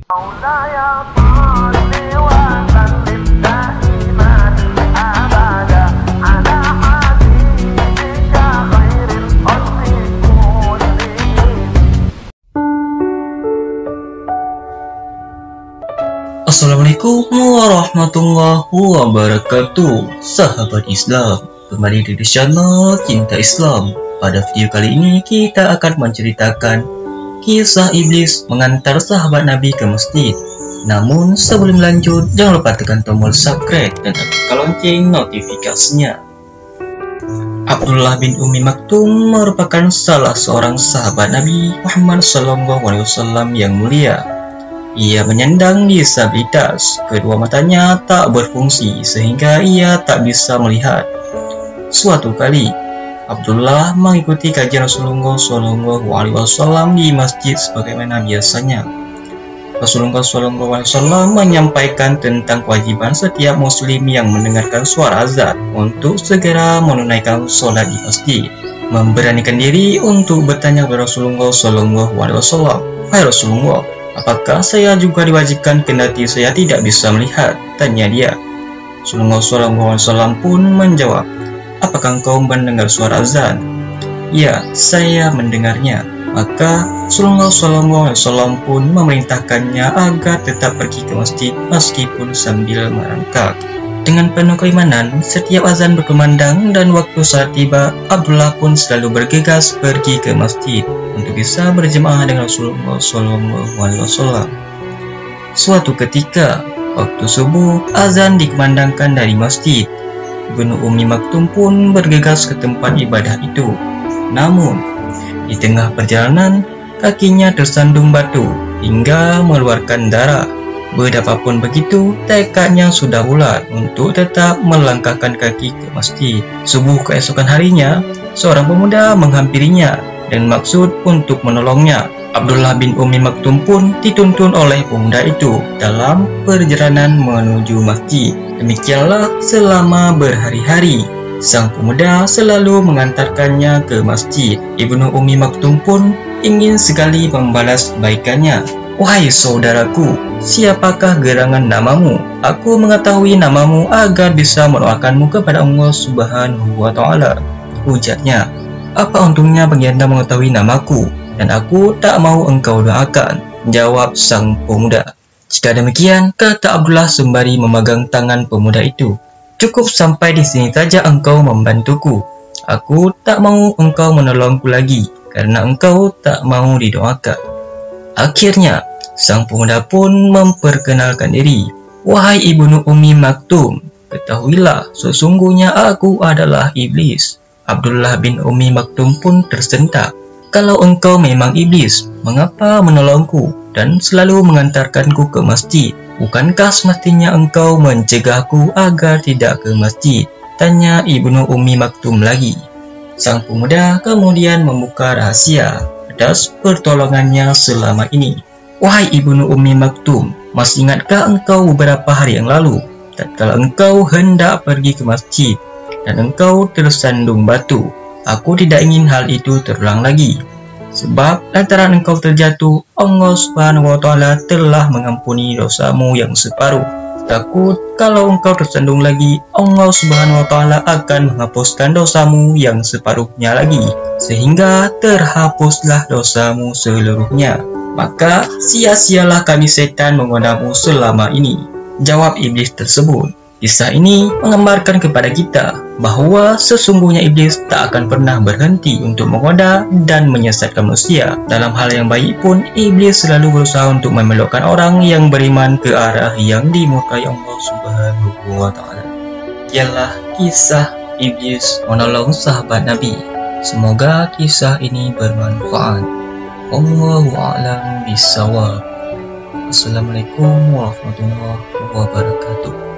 مولاي صل وسلم دائما أبدا على حبيبك خير الخلق كلهم. Assalamualaikum warahmatullahi wabarakatuh. Sahabat Islam, kembali di channel Cinta Islam. Pada video kali ini kita akan menceritakan kisah iblis mengantar sahabat Nabi ke masjid. Namun sebelum lanjut, jangan lupa tekan tombol subscribe dan aktifkan lonceng notifikasinya. Abdullah bin Ummi Maktum merupakan salah seorang sahabat Nabi Muhammad SAW yang mulia. Ia menyandang disabilitas, kedua matanya tak berfungsi sehingga ia tak bisa melihat. Suatu kali, Abdullah mengikuti kajian Rasulullah SAW di masjid sebagaimana biasanya. Rasulullah SAW menyampaikan tentang kewajiban setiap muslim yang mendengarkan suara azan untuk segera menunaikan sholat di masjid. Memberanikan diri untuk bertanya kepada Rasulullah SAW, "Hai Rasulullah, apakah saya juga diwajibkan kendati saya tidak bisa melihat?" tanya dia. Rasulullah SAW pun menjawab, "Apakah engkau mendengar suara azan?" "Ya, saya mendengarnya." Maka Rasulullah SAW pun memerintahkannya agar tetap pergi ke masjid meskipun sambil merangkak. Dengan penuh keimanan, setiap azan berkumandang dan waktu saat tiba, Abdullah pun selalu bergegas pergi ke masjid untuk bisa berjemaah dengan Rasulullah SAW. Suatu ketika, waktu subuh, azan dikumandangkan dari masjid. Ibnu Ummi Maktum pun bergegas ke tempat ibadah itu. Namun, di tengah perjalanan, kakinya tersandung batu hingga mengeluarkan darah. Betapapun begitu, tekadnya sudah bulat untuk tetap melangkahkan kaki ke masjid. Subuh keesokan harinya, seorang pemuda menghampirinya dan maksud untuk menolongnya. Abdullah bin Ummi Maktum pun dituntun oleh pemuda itu dalam perjalanan menuju masjid. Demikianlah selama berhari-hari, sang pemuda selalu mengantarkannya ke masjid. Ibnu Ummi Maktum pun ingin sekali membalas kebaikannya. "Wahai saudaraku, siapakah gerangan namamu? Aku mengetahui namamu agar bisa mendoakanmu kepada Allah Subhanahu wa Ta'ala." Ujarnya, "Apa untungnya bagi Anda mengetahui namaku, dan aku tak mau engkau doakan?" Jawab sang pemuda. "Jika demikian," kata Abdullah sembari memegang tangan pemuda itu, "cukup sampai di sini saja engkau membantuku. Aku tak mau engkau menolongku lagi, karena engkau tak mau didoakan." Akhirnya, sang pemuda pun memperkenalkan diri. "Wahai Ibnu Ummi Maktum, ketahuilah sesungguhnya aku adalah iblis." Abdullah bin Ummi Maktum pun tersentak. "Kalau engkau memang iblis, mengapa menolongku dan selalu mengantarkanku ke masjid? Bukankah semestinya engkau mencegahku agar tidak ke masjid?" tanya Ibnu Ummi Maktum lagi. Sang pemuda kemudian membuka rahasia atas pertolongannya selama ini. "Wahai Ibnu Ummi Maktum, masih ingatkah engkau beberapa hari yang lalu, tatkala engkau hendak pergi ke masjid dan engkau tersandung batu? Aku tidak ingin hal itu terulang lagi. Sebab lantaran engkau terjatuh, Allah Subhanahu wa Ta'ala telah mengampuni dosamu yang separuh. Takut kalau engkau tersandung lagi, Allah Subhanahu wa Ta'ala akan menghapuskan dosamu yang separuhnya lagi, sehingga terhapuslah dosamu seluruhnya. Maka sia-sialah kami setan menggodamu selama ini." Jawab iblis tersebut. Kisah ini menggambarkan kepada kita bahwa sesungguhnya iblis tak akan pernah berhenti untuk menggoda dan menyesatkan manusia. Dalam hal yang baik pun, iblis selalu berusaha untuk memelukkan orang yang beriman ke arah yang dimurkai Allah Subhanahu wa Ta'ala. Ialah kisah iblis menolong sahabat Nabi. Semoga kisah ini bermanfaat. Wallahu a'lam bishawab. Assalamualaikum warahmatullahi wabarakatuh.